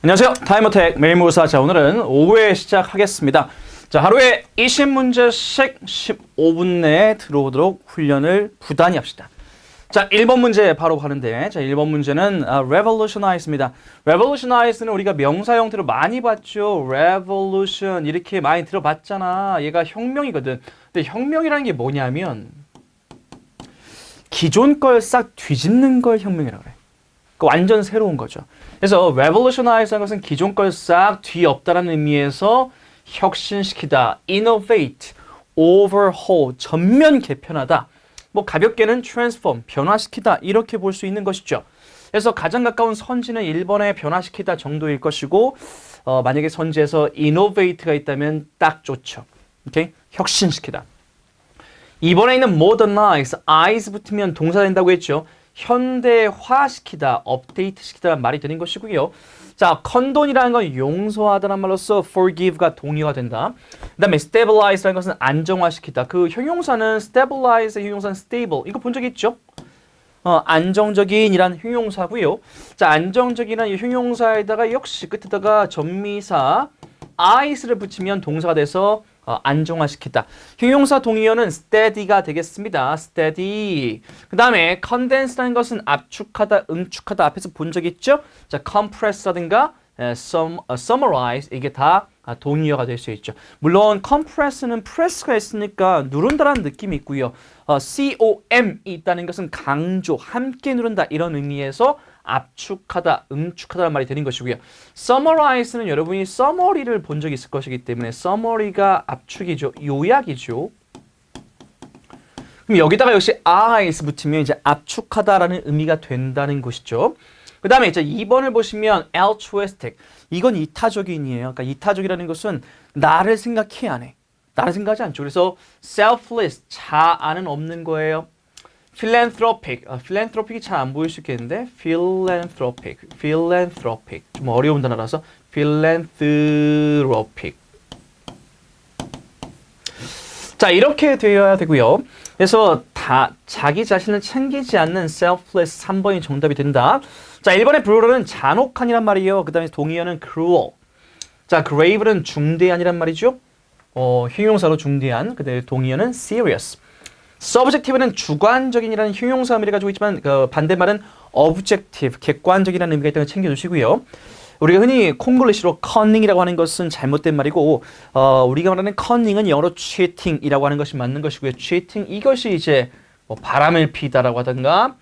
안녕하세요. 타임어택 매일모사. 자, 오늘은 5회 시작하겠습니다. 자, 하루에 20문제씩 15분 내에 들어오도록 훈련을 부단히 합시다. 자, 1번 문제 바로 가는데, 자, 1번 문제는 revolutionize입니다. revolutionize는 우리가 명사 형태로 많이 봤죠. revolution 이렇게 많이 들어봤잖아. 얘가 혁명이거든. 근데 혁명이라는 게 뭐냐면 기존 걸 싹 뒤집는 걸 혁명이라고 그래. 그 완전 새로운 거죠. 그래서 revolutionize라는 것은 기존 걸 싹 뒤엎다라는 의미에서 혁신시키다, innovate, overhaul, 전면 개편하다. 뭐 가볍게는 transform, 변화시키다 이렇게 볼 수 있는 것이죠. 그래서 가장 가까운 선지는 1번의 변화시키다 정도일 것이고 만약에 선지에서 innovate가 있다면 딱 좋죠. 오케이? 혁신시키다. 2번에 있는 modernize, eyes 붙으면 동사 된다고 했죠. 현대화시키다, 업데이트시키다라는 말이 되는 것이고요. 자, 컨돈이라는 건 용서하다라는 말로서 forgive가 동의가 된다. 그 다음에 stabilize라는 것은 안정화시키다. 그 형용사는 stabilize의 형용사는 stable. 이거 본 적 있죠? 안정적인이란 형용사고요. 자, 안정적이라는 이 형용사에다가 역시 끝에다가 전미사 is를 붙이면 동사가 돼서 안정화시키다. 형용사 동의어는 steady가 되겠습니다. steady. 그 다음에 condense라는 것은 압축하다, 응축하다 앞에서 본 적 있죠? 자, compress라든가 summarize 이게 다 동의어가 될 수 있죠. 물론 compress는 press가 있으니까 누른다라는 느낌이 있고요. com이 있다는 것은 강조, 함께 누른다 이런 의미에서 압축하다, 응축하다는 말이 되는 것이고요. summarize는 여러분이 summary를 본 적이 있을 것이기 때문에 summary가 압축이죠. 요약이죠. 그럼 여기다가 역시 eyes 붙이면 이제 압축하다라는 의미가 된다는 것이죠. 그 다음에 이제 2번을 보시면 altruistic. 이건 이타적인이에요. 그러니까 이타적이라는 것은 나를 생각해 안 해. 나를 생각하지 않죠. 그래서 selfless, 자아는 없는 거예요. philanthropic, philanthropic이 잘 안 보일 수 있겠는데 philanthropic 좀 어려운 단어라서 philanthropic. 자, 이렇게 되어야 되고요. 그래서 다 자기 자신을 챙기지 않는 selfless 3번이 정답이 된다. 자, 1번의 brutal은 잔혹한이란 말이에요. 그 다음에 동의어는 cruel. 자, grave는 중대한이란 말이죠. 형용사로 중대한. 그 다음에 동의어는 serious. subjective는 주관적인이라는 형용사 의미를 가지고 있지만 그 반대말은 objective, 객관적이라는 의미가 있다는 걸 챙겨주시고요. 우리가 흔히 콩글리시로 cunning이라고 하는 것은 잘못된 말이고 우리가 말하는 cunning은 영어로 cheating이라고 하는 것이 맞는 것이고요. cheating 이것이 이제 뭐 바람을 피다라고 하든가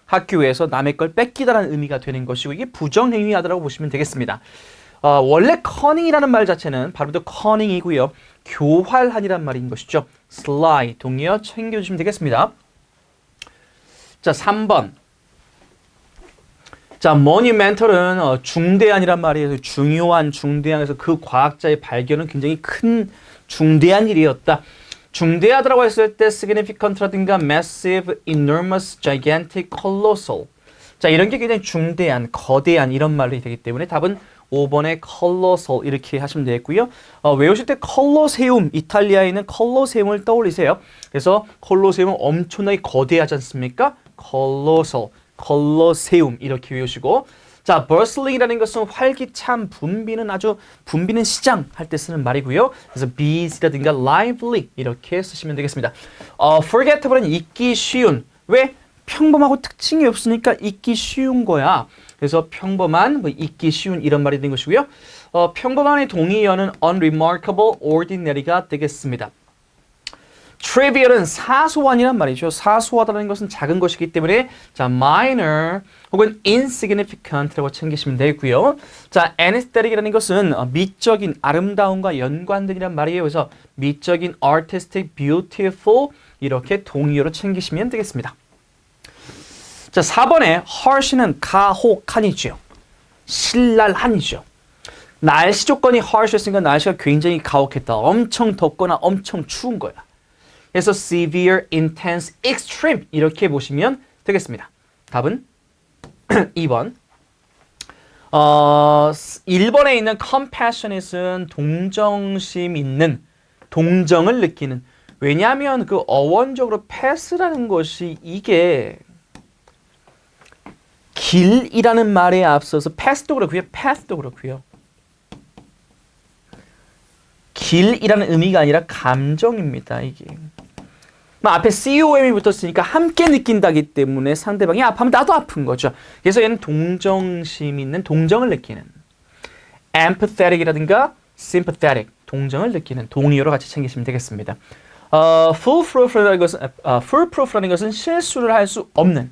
학교에서 남의 걸 뺏기다라는 의미가 되는 것이고 이게 부정행위하다라고 보시면 되겠습니다. 원래 cunning이라는 말 자체는 바로 더 cunning이고요. 교활한이란 말인 것이죠. sly, 동의어 챙겨주시면 되겠습니다. 자, 3번. 자, monumental은 중대한이란 말이에요. 중요한, 중대한에서 그 과학자의 발견은 굉장히 큰 중대한 일이었다. 중대하다라고 했을 때 significant라든가 massive, enormous, gigantic, colossal. 자, 이런 게 굉장히 중대한, 거대한 이런 말이 되기 때문에 답은 5번의 colossal 이렇게 하시면 되겠고요. 외우실 때 콜로세움, 이탈리아에 있는 콜로세움을 떠올리세요. 그래서 콜로세움은 엄청나게 거대하지 않습니까? colossal, 콜로세움 이렇게 외우시고 자, bustling이라는 것은 활기찬, 붐비는 시장 할 때 쓰는 말이고요. 그래서 busy라든가 lively 이렇게 쓰시면 되겠습니다. forgettable은 잊기 쉬운. 왜? 평범하고 특징이 없으니까 잊기 쉬운 거야. 그래서 평범한, 잊기 쉬운 이런 말이 된 것이고요. 평범한의 동의어는 unremarkable, ordinary가 되겠습니다. trivial은 사소한이란 말이죠. 사소하다는 것은 작은 것이기 때문에 자, minor 혹은 insignificant라고 챙기시면 되고요. 자, aesthetic이라는 것은 미적인, 아름다움과 연관된이란 말이에요. 그래서 미적인, artistic, beautiful 이렇게 동의어로 챙기시면 되겠습니다. 자, 4번에 harsh는 가혹한이죠. 신랄한이죠. 날씨 조건이 harsh했으니까 날씨가 굉장히 가혹했다. 엄청 덥거나 엄청 추운 거야. 그래서 severe, intense, extreme 이렇게 보시면 되겠습니다. 답은 2번. 1번에 있는 compassionate은 동정심 있는, 동정을 느끼는. 왜냐하면 그 어원적으로 pass라는 것이 이게 길이라는 말에 앞서서 path도 그렇고요. path도 그렇고요. 길이라는 의미가 아니라 감정입니다. 이게. 앞에 com이 붙었으니까 함께 느낀다기 때문에 상대방이 아프면 나도 아픈 거죠. 그래서 얘는 동정심 있는 동정을 느끼는 empathetic이라든가 sympathetic 동정을 느끼는 동의어로 같이 챙기시면 되겠습니다. foolproof라는 것은 실수를 할 수 없는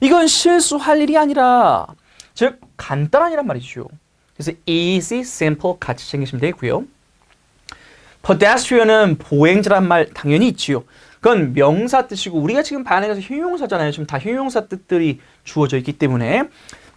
이건 실수할 일이 아니라 즉 간단한이란 말이죠. 그래서 easy, simple 같이 챙기시면 되고요. pedestrian은 보행자란 말 당연히 있지요. 그건 명사 뜻이고 우리가 지금 반응해서 형용사잖아요. 지금 다 형용사 뜻들이 주어져 있기 때문에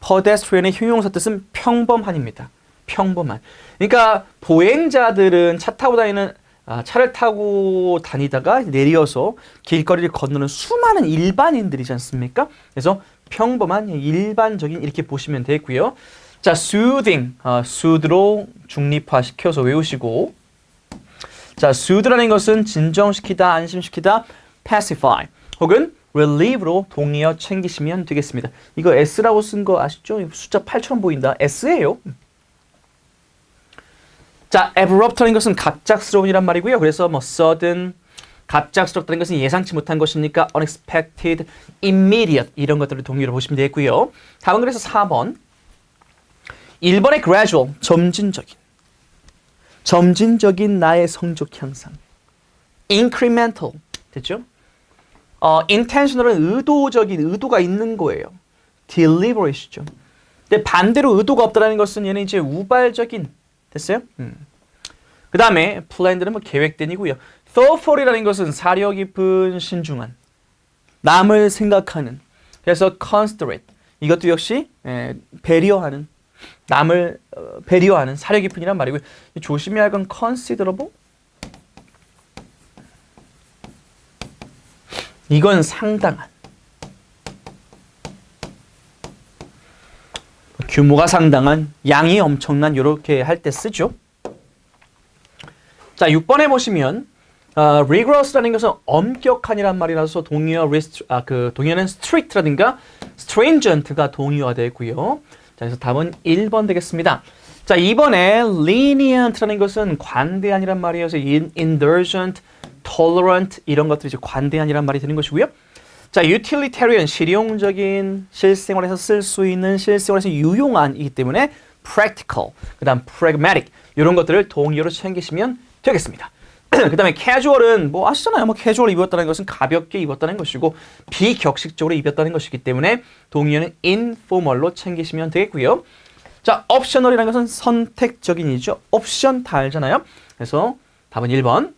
pedestrian의 형용사 뜻은 평범한입니다. 평범한. 그러니까 보행자들은 차를 타고 다니다가 내려서 길거리를 건너는 수많은 일반인들이지 않습니까? 그래서 평범한 일반적인 이렇게 보시면 되고요. 자, soothing, soothe로 중립화시켜서 외우시고 자, soothe라는 것은 진정시키다, 안심시키다, pacify 혹은 relieve로 동의어 챙기시면 되겠습니다. 이거 S라고 쓴 거 아시죠? 숫자 8처럼 보인다. S예요. 자, abrupt라는 것은 갑작스러운이란 말이고요. 그래서 sudden, 갑작스럽다는 것은 예상치 못한 것이니까 unexpected, immediate 이런 것들을 동의어로 보시면 되겠고요. 다음은 그래서 4번. 1번의 gradual, 점진적인 나의 성적 향상. incremental, 됐죠? intentional은 의도가 있는 거예요. deliberate이죠. 근데 반대로 의도가 없다는 것은 얘는 이제 우발적인, 됐어요? 그 다음에 planned는 계획된이고요. thoughtful이라는 것은 사려 깊은, 신중한, 남을 생각하는. 그래서 considerate, 이것도 역시 배려하는, 남을 배려하는 사려 깊은이란 말이고요. 조심해야 할 건 considerable. 이건 상당한. 규모가 상당한, 양이 엄청난 이렇게 할 때 쓰죠. 자, 6번에 보시면 rigorous라는 것은 엄격한이란 말이라서 동의어는 strict라든가 stringent가 동의어가 되고요. 자, 그래서 답은 1번 되겠습니다. 자, 2번에 lenient라는 것은 관대한이란 말이어서 indulgent, tolerant 이런 것들이 이제 관대한이란 말이 되는 것이고요. 자, utilitarian, 실용적인, 실생활에서 쓸 수 있는, 실생활에서 유용한이기 때문에 practical, 그 다음 pragmatic 이런 것들을 동의어로 챙기시면 되겠습니다. 그 다음에 casual은 아시잖아요. casual 입었다는 것은 가볍게 입었다는 것이고 비격식적으로 입었다는 것이기 때문에 동의어는 informal로 챙기시면 되겠고요. 자, optional이라는 것은 선택적인이죠. 옵션 다 알잖아요. 그래서 답은 1번.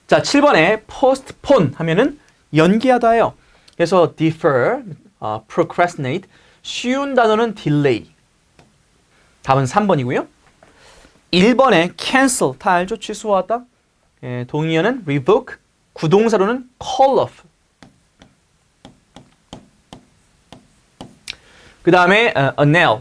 자, 7번에 postpone 하면은 연기하다예요. 그래서 defer, procrastinate, 쉬운 단어는 delay. 답은 3번이고요. 1번에 cancel, 다 알죠? 취소하다. 동의어는 revoke, 구동사로는 call off. 그 다음에 annul,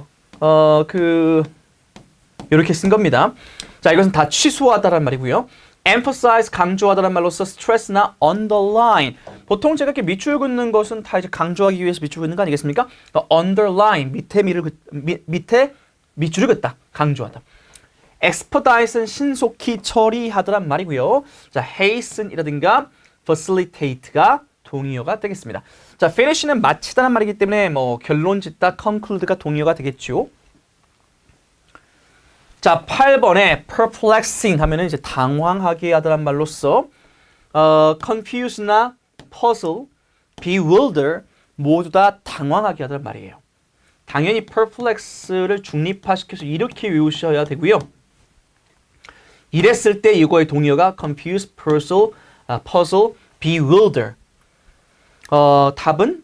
이렇게 쓴 겁니다. 자, 이것은 다 취소하다란 말이고요. emphasize, 강조하다란 말로서 stress나 underline. 보통 제가 이렇게 밑줄 긋는 것은 다 이제 강조하기 위해서 밑줄 긋는 거 아니겠습니까? underline, 밑에 밑줄을 긋다, 강조하다. expedite는 신속히 처리하다란 말이고요. 자, hasten이라든가 facilitate가 동의어가 되겠습니다. 자, finish는 마치다란 말이기 때문에 결론 짓다, conclude가 동의어가 되겠죠. 자, 8번에 perplexing 하면은 이제 당황하게 하다란 말로써 confuse나 puzzle, bewilder 모두 다 당황하게 하다란 말이에요. 당연히 perplex를 중립화시켜서 이렇게 외우셔야 되고요. 이랬을 때 이거의 동의어가 confuse, puzzle, bewilder. 답은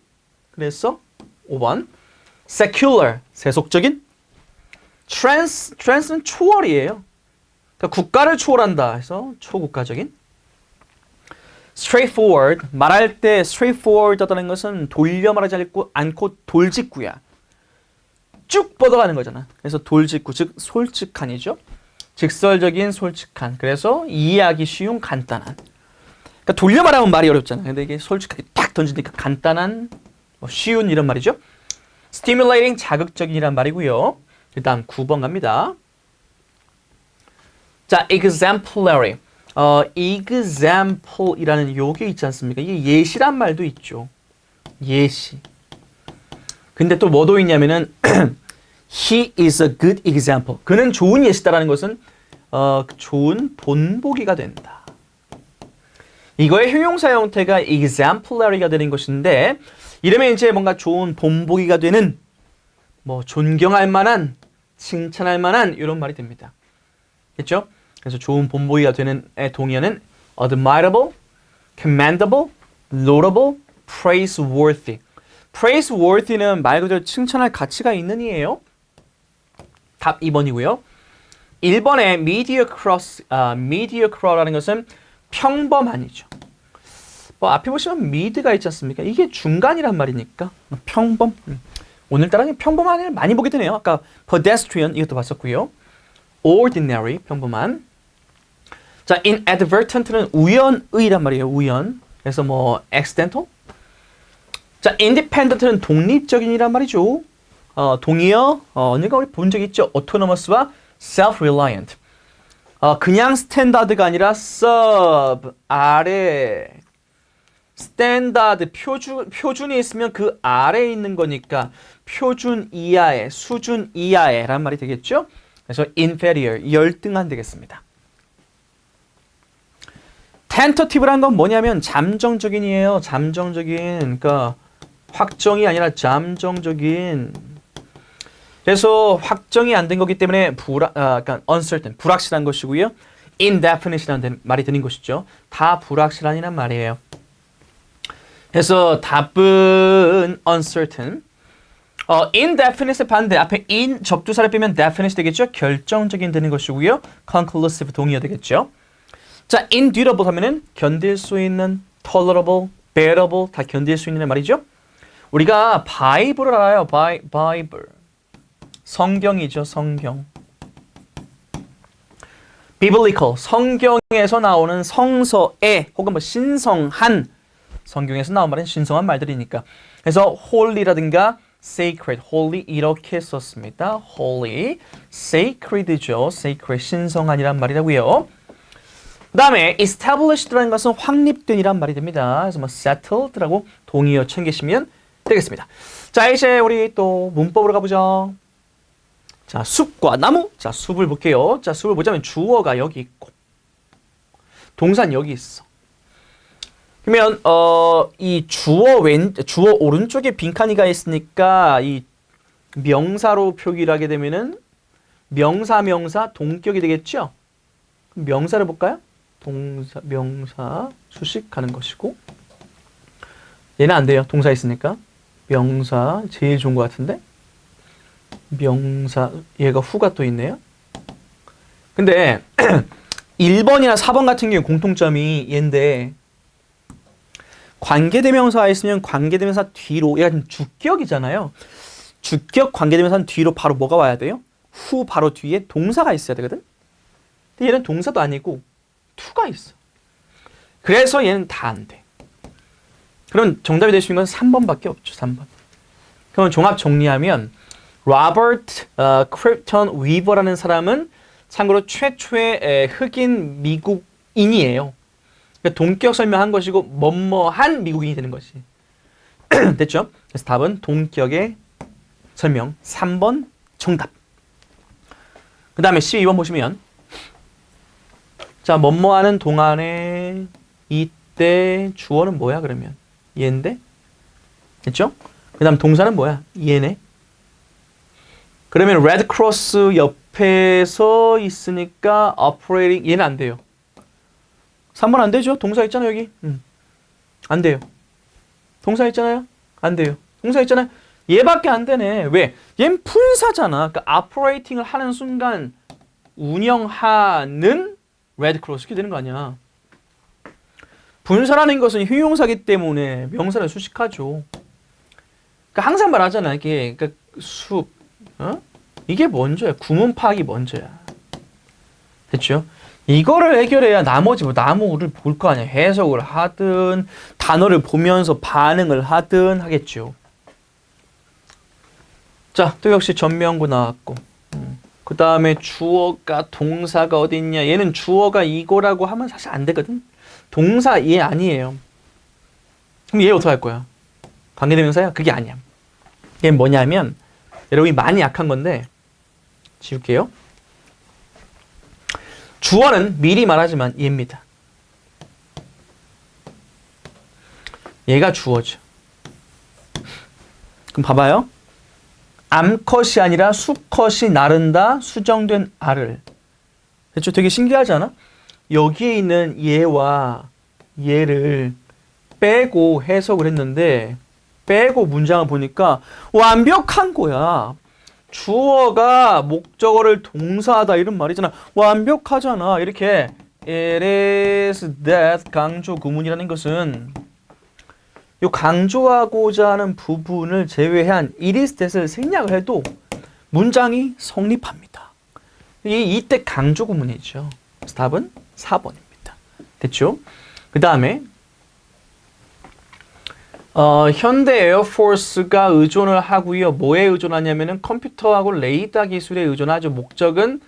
그래서 5번. secular, 세속적인. trans는 초월이에요. 그러니까 국가를 초월한다 해서 초국가적인. straightforward, 말할 때 straightforward하다는 것은 돌려 말하지 않고 돌직구야. 쭉 뻗어가는 거잖아. 그래서 돌직구, 즉 솔직한이죠. 직설적인, 솔직한. 그래서 이해하기 쉬운, 간단한. 그러니까 돌려 말하면 말이 어렵잖아. 근데 이게 솔직하게 딱 던지니까 간단한 쉬운 이런 말이죠. stimulating 자극적인이란 말이고요. 일단 9번 갑니다. 자, exemplary. example이라는 요게 있지 않습니까? 이게 예시란 말도 있죠. 예시. 근데 또 뭐도 있냐면은 he is a good example. 그는 좋은 예시다라는 것은 좋은 본보기가 된다. 이거의 형용사 형태가 exemplary가 되는 것인데 이러면 이제 뭔가 좋은 본보기가 되는 뭐 존경할 만한 칭찬할 만한 이런 말이 됩니다. 됐죠? 그래서 좋은 본보기가 되는 동의어는 admirable, commendable, laudable, praiseworthy. praiseworthy는 말 그대로 칭찬할 가치가 있는 이에요. 답 2번이고요. 1번에 mediocre라는 것은 평범한이죠. 뭐 앞에 보시면 mid가 있지 않습니까? 이게 중간이란 말이니까 평범. 오늘따라 평범한을 많이 보게 되네요. 아까 pedestrian 이것도 봤었고요. ordinary 평범한. 자, inadvertent는 우연의란 말이에요. 우연. 그래서 뭐 accidental. 자, independent는 독립적인이란 말이죠. 동의어 언니가 우리 본 적 있죠? autonomous와 self-reliant. 그냥 스탠다드가 아니라 sub 아래. 스탠다드 표준이 있으면 그 아래에 있는 거니까 표준 이하의 수준 이하의 라는 말이 되겠죠? 그래서 inferior 열등한 되겠습니다. tentative란 건 뭐냐면 잠정적인이에요. 잠정적인. 그러니까 확정이 아니라 잠정적인. 그래서 확정이 안 된 거기 때문에 그러니까 uncertain, 불확실한 것이고요. indefinite이라는 말이 드는 것이죠. 다 불확실한이란 말이에요. 그래서 답은 uncertain. indefinite의 반대 앞에 in 접두사를 빼면 definite 되겠죠. 결정적인 되는 것이고요. conclusive 동의어 되겠죠. 자, endurable 하면은 견딜 수 있는, tolerable, bearable 다 견딜 수 있는 말이죠. 우리가 바이블을 알아요. 바이블. 성경이죠. 성경. biblical 성경에서 나오는 성서에 혹은 뭐 신성한 성경에서 나온 말은 신성한 말들이니까. 그래서 holy라든가 sacred, holy 이렇게 썼습니다. holy, sacred죠. sacred, 신성한이란 말이라고요. 그 다음에 established라는 것은 확립된이란 말이 됩니다. 그래서 뭐 settled라고 동의어 챙기시면 되겠습니다. 자, 이제 우리 또 문법으로 가보죠. 자, 숲과 나무. 자, 숲을 볼게요. 자, 숲을 보자면 주어가 여기 있고 동사는 여기 있어. 그러면 이 주어 오른쪽에 빈칸이가 있으니까 이 명사로 표기를 하게 되면은 명사 동격이 되겠죠? 명사를 볼까요? 명사 수식하는 것이고 얘는 안 돼요. 동사 있으니까 명사 제일 좋은 것 같은데 명사 얘가 후가 또 있네요. 근데 1번이나 4번 같은 경우 공통점이 얘인데 관계대명사가 있으면 관계대명사 뒤로 얘가 지금 주격이잖아요. 주격 관계대명사 뒤로 바로 뭐가 와야 돼요? 후 바로 뒤에 동사가 있어야 되거든. 근데 얘는 동사도 아니고 to가 있어. 그래서 얘는 다 안 돼. 그럼 정답이 될 수 있는 건 3번밖에 없죠. 3번. 그럼 종합 정리하면 로버트 크립턴 위버라는 사람은 참고로 최초의 흑인 미국인이에요. 그러니까 동격 설명한 것이고 뭐뭐한 미국인이 되는 것이. 됐죠? 그래서 답은 동격의 설명 3번 정답. 그 다음에 12번 보시면 자, 뭐뭐하는 동안에 이때 주어는 뭐야 그러면? 얘인데? 됐죠? 그 다음 동사는 뭐야? 얘네. 그러면 레드크로스 옆에서 있으니까 operating 얘는 안 돼요. 3번 안 되죠? 동사 있잖아요 여기. 안 돼요. 동사 있잖아요? 안 돼요. 동사 있잖아요? 얘밖에 안 되네. 왜? 얘는 분사잖아. 그러니까 operating을 하는 순간 운영하는 레드크로스 이렇게 되는 거 아니야. 분사라는 것은 형용사기 때문에 명사를 수식하죠. 그러니까 항상 말하잖아. 이게 그러니까 숲, 이게 먼저야. 구문 파악이 먼저야. 됐죠? 이거를 해결해야 나머지 뭐 나무를 볼 거 아니야. 해석을 하든 단어를 보면서 반응을 하든 하겠죠. 자, 또 역시 전명구 나왔고. 그 다음에 주어가 동사가 어디 있냐. 얘는 주어가 이거라고 하면 사실 안 되거든. 동사 얘 아니에요. 그럼 얘 어떻게 할 거야? 관계대명사야? 그게 아니야. 얘는 뭐냐면 여러분이 많이 약한 건데 지울게요. 주어는 미리 말하지만 얘입니다. 얘가 주어죠. 그럼 봐봐요. 암컷이 아니라 수컷이 나른다. 수정된 알을. 그렇죠? 되게 신기하지 않아? 여기에 있는 얘와 얘를 빼고 해석을 했는데 빼고 문장을 보니까 완벽한 거야. 주어가 목적어를 동사하다 이런 말이잖아. 완벽하잖아. 이렇게 it is that 강조 구문이라는 것은 요 강조하고자 하는 부분을 제외한 it is that을 생략을 해도 문장이 성립합니다. 이때 강조 구문이죠. 그래서 답은 4번입니다. 됐죠? 그 다음에 현대 에어포스가 의존을 하고요. 뭐에 의존하냐면은 컴퓨터하고 레이더 기술에 의존하죠. 목적은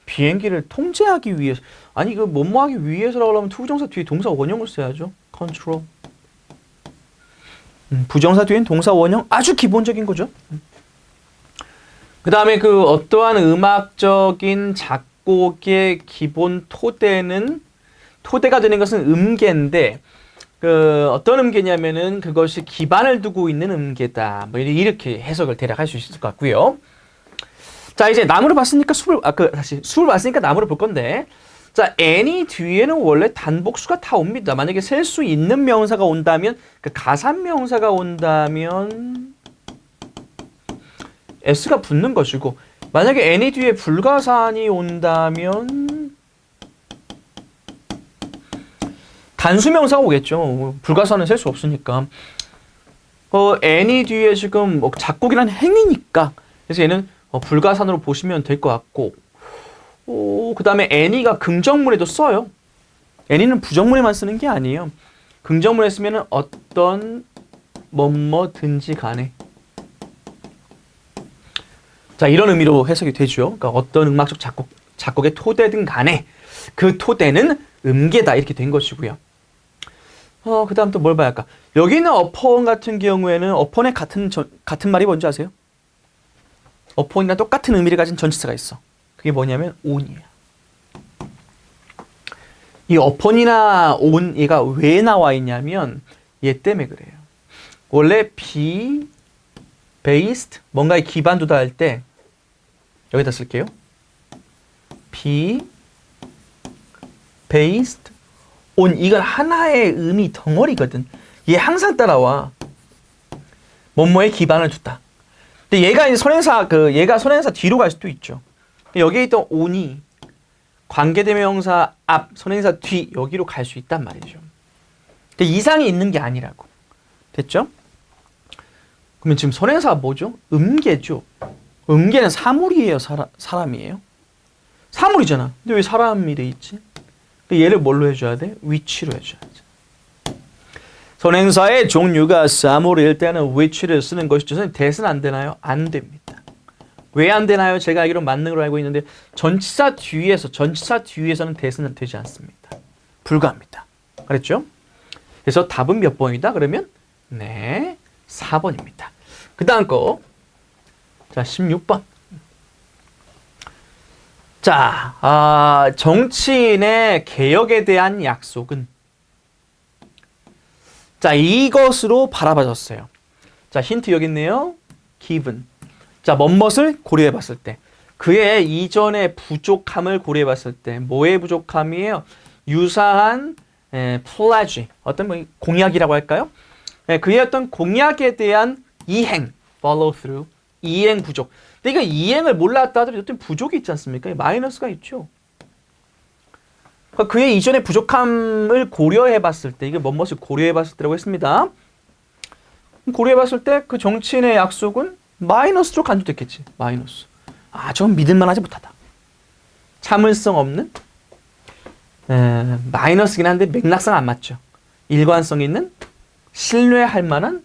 비행기를 통제하기 위해서. 아니 그 뭐뭐 하기 위해서라고 하면 투부정사 뒤에 동사 원형을 써야죠. 컨트롤. 부정사 뒤엔 동사 원형 아주 기본적인 거죠. 그 다음에 그 어떠한 음악적인 작곡의 기본 토대가 되는 것은 음계인데 그 어떤 음계냐면은 그것이 기반을 두고 있는 음계다. 뭐 이렇게 해석을 대략 할 수 있을 것 같고요. 자, 이제 나무를 봤으니까 숲을 봤으니까 나무를 볼 건데. 자, any 뒤에는 원래 단복수가 다 옵니다. 만약에 셀 수 있는 명사가 온다면, 그 가산 명사가 온다면 s가 붙는 것이고, 만약에 any 뒤에 불가산이 온다면 단수명사가 오겠죠. 불가산은 셀 수 없으니까. any 뒤에 지금 작곡이라는 행위니까. 그래서 얘는 불가산으로 보시면 될 것 같고. 그 다음에 any가 긍정문에도 써요. any는 부정문에만 쓰는 게 아니에요. 긍정문에 쓰면은 어떤 뭐든지 간에. 자, 이런 의미로 해석이 되죠. 그러니까 어떤 음악적 작곡의 토대든 간에 그 토대는 음계다 이렇게 된 것이고요. 그 다음 또 뭘 봐야 할까? 여기 있는 upon 같은 경우에는 upon의 같은 말이 뭔지 아세요? upon이랑 똑같은 의미를 가진 전치사가 있어. 그게 뭐냐면 on이에요. 이 upon이나 on 얘가 왜 나와 있냐면 얘 때문에 그래요. 원래 be based 뭔가에 기반 두다 할 때 여기다 쓸게요. be based on 이건 하나의 의미 덩어리거든. 얘 항상 따라와. 뭐뭐에 기반을 뒀다. 근데 얘가 이제 얘가 선행사 뒤로 갈 수도 있죠. 여기에 있던 on이 관계대명사 앞, 선행사 뒤 여기로 갈 수 있단 말이죠. 근데 이상이 있는 게 아니라고. 됐죠? 그러면 지금 선행사가 뭐죠? 음계죠. 음계는 사물이에요, 사람이에요? 사물이잖아. 근데 왜 사람이 돼 있지? 얘를 뭘로 해줘야 돼? which로 해줘야지. 선행사의 종류가 사물일 때는 which를 쓰는 것이죠. 선생님, that은 안 되나요? 안 됩니다. 왜 안 되나요? 제가 알기로 맞는 걸로 알고 있는데 전치사 뒤에서는 that은 되지 않습니다. 불가합니다. 그랬죠? 그래서 답은 몇 번이다? 그러면 네, 4번입니다. 그 다음 거. 자, 16번. 자, 정치인의 개혁에 대한 약속은 자, 이것으로 바라봐졌어요. 자, 힌트 여기 있네요. given. 자, 뭐뭇을 고려해 봤을 때. 그의 이전의 부족함을 고려해 봤을 때. 뭐의 부족함이에요? 유사한 pledge. 어떤 뭐 공약이라고 할까요? 그의 어떤 공약에 대한 이행. follow through. 이행 부족. 근데 이거 이행을 몰랐다 하더라도 어떤 부족이 있지 않습니까? 마이너스가 있죠. 그러니까 그의 이전의 부족함을 고려해 봤을 때, 이게 뭐뭇을 고려해 봤을 때라고 했습니다. 고려해 봤을 때 그 정치인의 약속은 마이너스로 간주됐겠지. 마이너스. 아, 저건 믿을만하지 못하다. 참을성 없는? 마이너스긴 한데 맥락상 안 맞죠. 일관성 있는? 신뢰할 만한?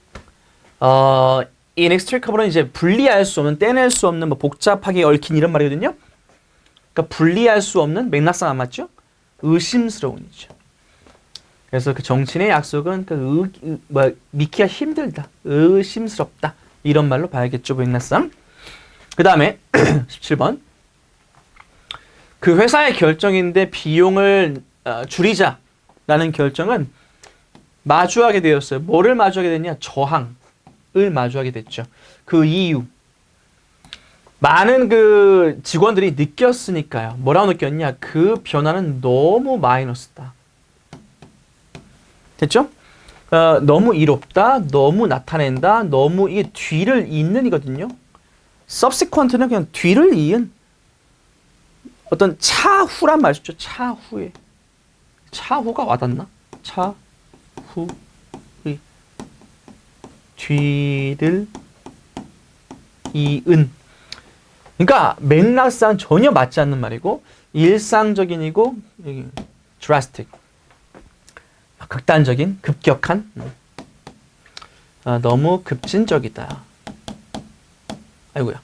inextricable은 이제 분리할 수 없는, 떼낼 수 없는, 뭐 복잡하게 얽힌 이런 말이거든요. 그러니까 분리할 수 없는, 맥락상 안 맞죠? 의심스러운이죠. 그래서 그 정치인의 약속은 믿기가 힘들다, 의심스럽다 이런 말로 봐야겠죠, 맥락상. 그 다음에 17번. 그 회사의 결정인데 비용을 줄이자라는 결정은 마주하게 되었어요. 뭐를 마주하게 됐냐? 저항을 마주하게 됐죠. 그 이유. 많은 그 직원들이 느꼈으니까요. 뭐라고 느꼈냐? 그 변화는 너무 마이너스다. 됐죠? 너무 이롭다, 너무 나타낸다, 너무 이게 뒤를 잇는 이거든요. subsequent는 그냥 뒤를 이은 어떤 차후란 말이죠. 차후에. 차후가 와닿나? 차후의 뒤를 이은. 그러니까 맥락상 전혀 맞지 않는 말이고 일상적인이고 drastic. 극단적인, 급격한. 너무 급진적이다. 아이고야.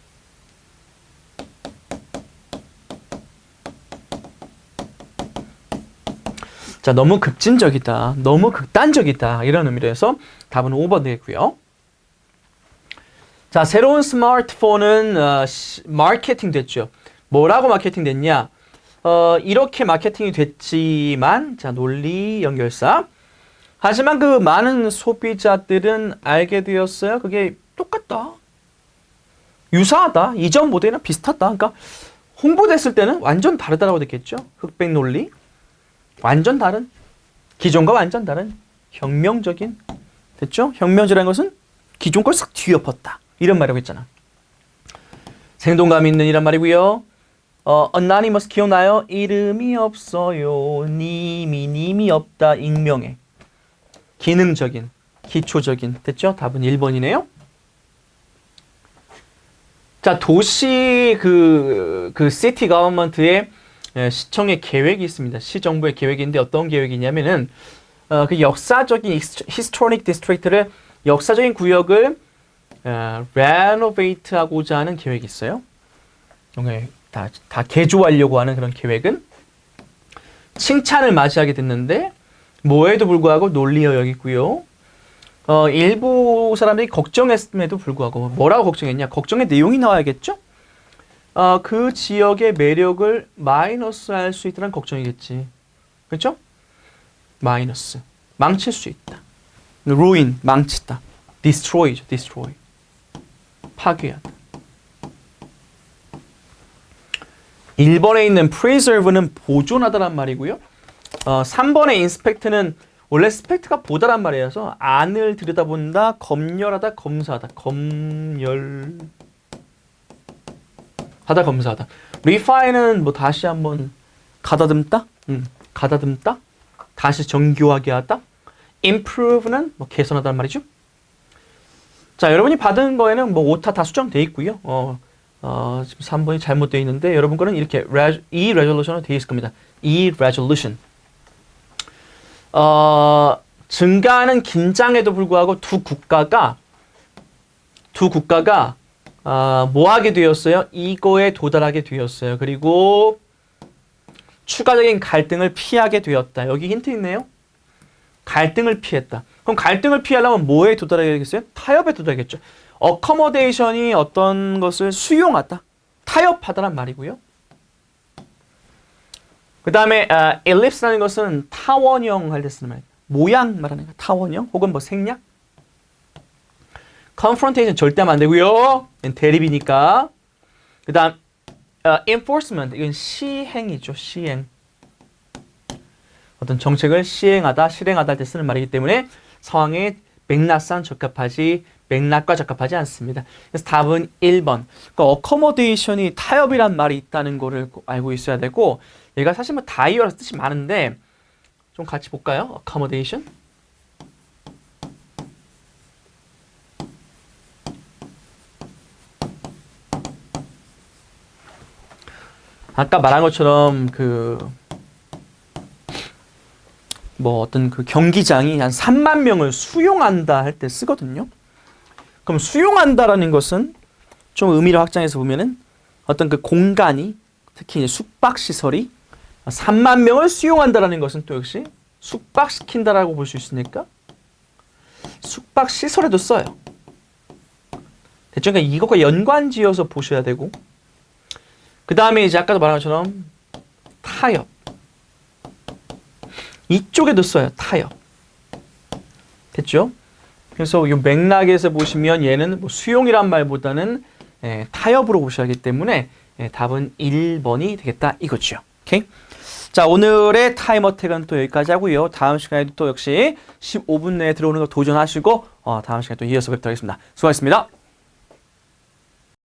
자, 너무 급진적이다. 너무 극단적이다. 이런 의미로 해서 답은 5번 되겠고요. 자, 새로운 스마트폰은 마케팅 됐죠. 뭐라고 마케팅 됐냐? 이렇게 마케팅이 됐지만, 자, 논리 연결사. 하지만 그 많은 소비자들은 알게 되었어요. 그게 똑같다. 유사하다. 이전 모델이랑 비슷하다. 그러니까 홍보됐을 때는 완전 다르다라고 느꼈죠. 흑백 논리. 완전 다른. 기존과 완전 다른. 혁명적인. 됐죠? 혁명적이라는 것은 기존 걸 싹 뒤엎었다. 이런 말이라고 했잖아. 생동감 있는 이란 말이고요. anonymous 기억나요? 이름이 없어요. 님이 없다. 익명의. 기능적인. 기초적인. 됐죠? 답은 1번이네요. 자, 도시 그 시티 가버먼트의 시청의 계획이 있습니다. 시정부의 계획인데 어떤 계획이냐면은 그 역사적인 historic district를 역사적인 구역을 renovate 하고자 하는 계획이 있어요. 다 개조하려고 하는 그런 계획은 칭찬을 맞이하게 됐는데 뭐에도 불구하고 논리여 여기고요. 일부 사람들이 걱정했음에도 불구하고 뭐라고 걱정했냐? 걱정의 내용이 나와야겠죠? 그 지역의 매력을 마이너스 할 수 있다는 걱정이겠지. 그렇죠? 마이너스. 망칠 수 있다. ruin, 망치다. destroy죠, destroy. 파괴하다. 1번에 있는 preserve는 보존하다란 말이고요. 3번의 inspect는 원래 스펙트가 보다란 말이어서 안을 들여다본다, 검열하다, 검사하다. 검열하다, 검사하다. refine은 뭐 다시 한번 가다듬다? 가다듬다? 다시 정교하게 하다? improve는 뭐 개선하다는 말이죠. 자, 여러분이 받은 거에는 뭐 오타 다 수정되어 있고요. 지금 3번이 잘못되어 있는데 여러분 거는 이렇게 이 resolution으로 되어 있을 겁니다. 이 resolution. 증가하는 긴장에도 불구하고 두 국가가 뭐 하게 되었어요? 이거에 도달하게 되었어요. 그리고 추가적인 갈등을 피하게 되었다. 여기 힌트 있네요. 갈등을 피했다. 그럼 갈등을 피하려면 뭐에 도달하게 되겠어요? 타협에 도달하겠죠. accommodation이 어떤 것을 수용하다, 타협하다란 말이고요. 그 다음에 ellipse라는 것은 타원형 할 때 쓰는 말, 모양 말하는 거, 타원형 혹은 뭐 생략. confrontation 절대 하면 안 되고요. 대립이니까. 그 다음 enforcement, 이건 시행이죠. 시행. 어떤 정책을 시행하다, 실행하다 할 때 쓰는 말이기 때문에 상황에 맥락상 맥락과 적합하지 않습니다. 그래서 답은 1번. 그러니까 accommodation이 타협이란 말이 있다는 거를 알고 있어야 되고, 얘가 사실 뭐 다이어라서 뜻이 많은데 좀 같이 볼까요? accommodation. 아까 말한 것처럼 뭐 어떤 그 경기장이 한 3만 명을 수용한다 할 때 쓰거든요. 그럼 수용한다라는 것은 좀 의미를 확장해서 보면은 어떤 그 공간이 특히 이제 숙박시설이 3만 명을 수용한다라는 것은 또 역시 숙박시킨다라고 볼 수 있으니까 숙박시설에도 써요. 대충 그러니까 이것과 연관지어서 보셔야 되고 그 다음에 이제 아까도 말한 것처럼 타협 이쪽에도 써요. 타협 됐죠? 그래서 이 맥락에서 보시면 얘는 뭐 수용이란 말보다는 타협으로 보셔야 하기 때문에 답은 1번이 되겠다 이거죠. 오케이? 자, 오늘의 타임 어택은 또 여기까지 하고요. 다음 시간에도 또 역시 15분 내에 들어오는 거 도전하시고 다음 시간에 또 이어서 뵙도록 하겠습니다. 수고하셨습니다.